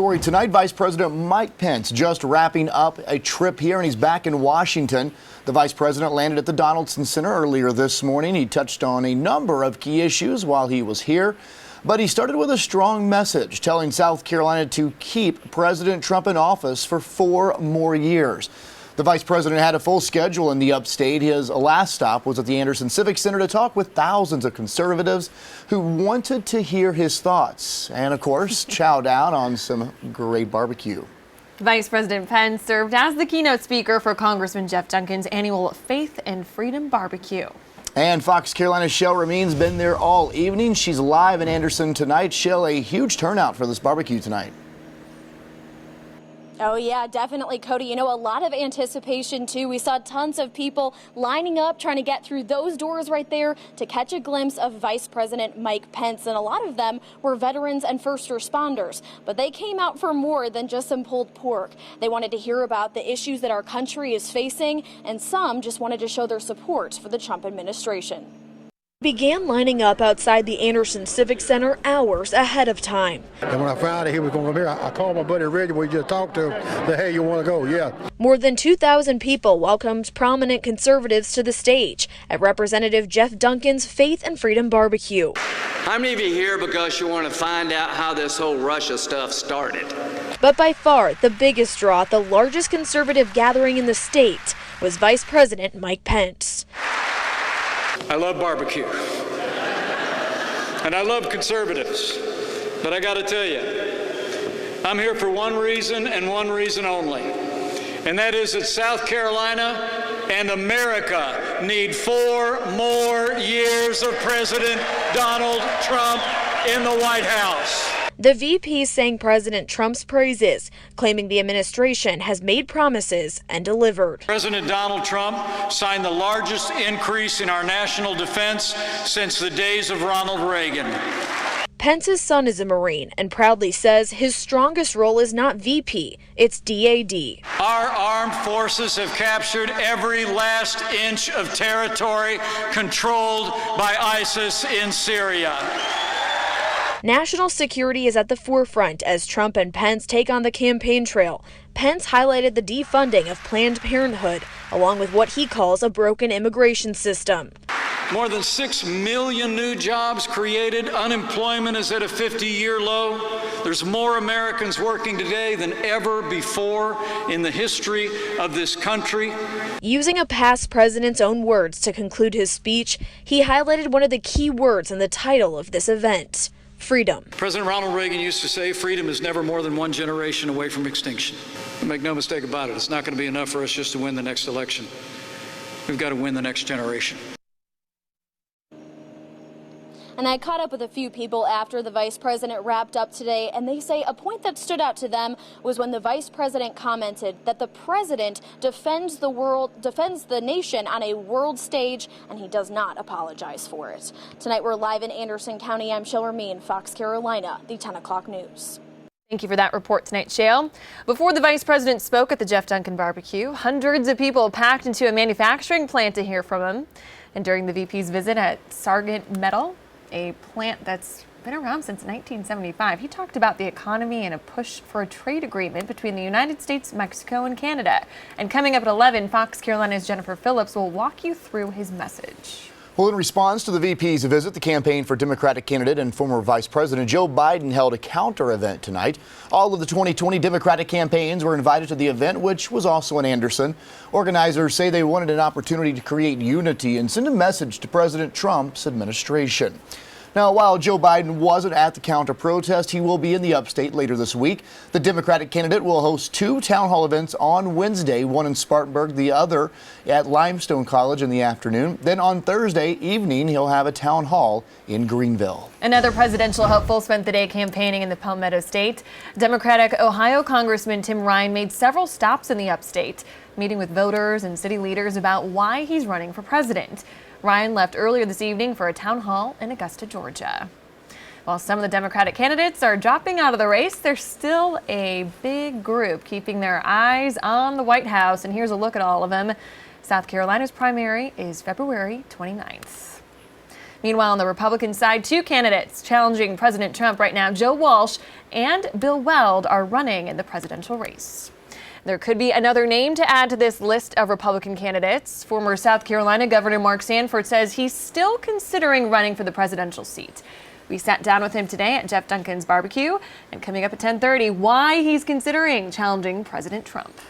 Tonight, Vice President Mike Pence just wrapping up a trip here, and he's back in Washington. The Vice President landed at the Donaldson Center earlier this morning. He touched on a number of key issues while he was here, but he started with a strong message telling South Carolina to keep President Trump in office for 4 more years. The Vice President had a full schedule in the Upstate. His last stop was at the Anderson Civic Center to talk with thousands of conservatives who wanted to hear his thoughts and, of course, chow down on some great barbecue. Vice President Pence served as the keynote speaker for Congressman Jeff Duncan's annual Faith and Freedom Barbecue. And Fox Carolina's Shale Remien's been there all evening. She's live in Anderson tonight. Shale, a huge turnout for this barbecue tonight. Oh, yeah, definitely, Cody. You know, a lot of anticipation, too. We saw tons of people lining up, trying to get through those doors right there to catch a glimpse of Vice President Mike Pence. And a lot of them were veterans and first responders. But they came out for more than just some pulled pork. They wanted to hear about the issues that our country is facing, and some just wanted to show their support for the Trump administration. Began lining up outside the Anderson Civic Center hours ahead of time. And when I found out he was going to come here, I called my buddy Reggie. We just talked to him. Said, hey, you want to go? Yeah. More than 2,000 people welcomed prominent conservatives to the stage at Representative Jeff Duncan's Faith and Freedom Barbecue. How many of you here because you want to find out how this whole Russia stuff started? But by far, the biggest draw at the largest conservative gathering in the state was Vice President Mike Pence. I love barbecue, and I love conservatives, but I got to tell you, I'm here for one reason and one reason only, and that is that South Carolina and America need 4 more years of President Donald Trump in the White House. The VP sang President Trump's praises, claiming the administration has made promises and delivered. President Donald Trump signed the largest increase in our national defense since the days of Ronald Reagan. Pence's son is a Marine and proudly says his strongest role is not VP, it's DAD. Our armed forces have captured every last inch of territory controlled by ISIS in Syria. National security is at the forefront as Trump and Pence take on the campaign trail. Pence highlighted the defunding of Planned Parenthood, along with what he calls a broken immigration system. More than 6 million new jobs created. Unemployment is at a 50-year low. There's more Americans working today than ever before in the history of this country. Using a past president's own words to conclude his speech, he highlighted one of the key words in the title of this event: freedom. President Ronald Reagan used to say freedom is never more than 1 generation away from extinction. Make no mistake about it, it's not going to be enough for us just to win the next election. We've got to win the next generation. And I caught up with a few people after the vice president wrapped up today, and they say a point that stood out to them was when the vice president commented that the president defends the nation on a world stage, and he does not apologize for it. Tonight we're live in Anderson County. I'm Shale Remien, Fox Carolina, the 10 o'clock news. Thank you for that report tonight, Shale. Before the vice president spoke at the Jeff Duncan barbecue, hundreds of people packed into a manufacturing plant to hear from him. And during the VP's visit at Sargent Metal, a plant that's been around since 1975, he talked about the economy and a push for a trade agreement between the United States, Mexico, and Canada. And coming up at 11, Fox Carolina's Jennifer Phillips will walk you through his message. Well, in response to the VP's visit, the campaign for Democratic candidate and former Vice President Joe Biden held a counter event tonight. All of the 2020 Democratic campaigns were invited to the event, which was also in Anderson. Organizers say they wanted an opportunity to create unity and send a message to President Trump's administration. Now, while Joe Biden wasn't at the counter protest, he will be in the Upstate later this week. The Democratic candidate will host 2 town hall events on Wednesday, one in Spartanburg, the other at Limestone College in the afternoon. Then on Thursday evening, he'll have a town hall in Greenville. Another presidential hopeful spent the day campaigning in the Palmetto State. Democratic Ohio Congressman Tim Ryan made several stops in the Upstate, meeting with voters and city leaders about why he's running for president. Ryan left earlier this evening for a town hall in Augusta, Georgia. While some of the Democratic candidates are dropping out of the race, there's still a big group keeping their eyes on the White House. And here's a look at all of them. South Carolina's primary is February 29th. Meanwhile, on the Republican side, 2 candidates challenging President Trump right now, Joe Walsh and Bill Weld, are running in the presidential race. There could be another name to add to this list of Republican candidates. Former South Carolina Governor Mark Sanford says he's still considering running for the presidential seat. We sat down with him today at Jeff Duncan's barbecue, and coming up at 10:30, why he's considering challenging President Trump.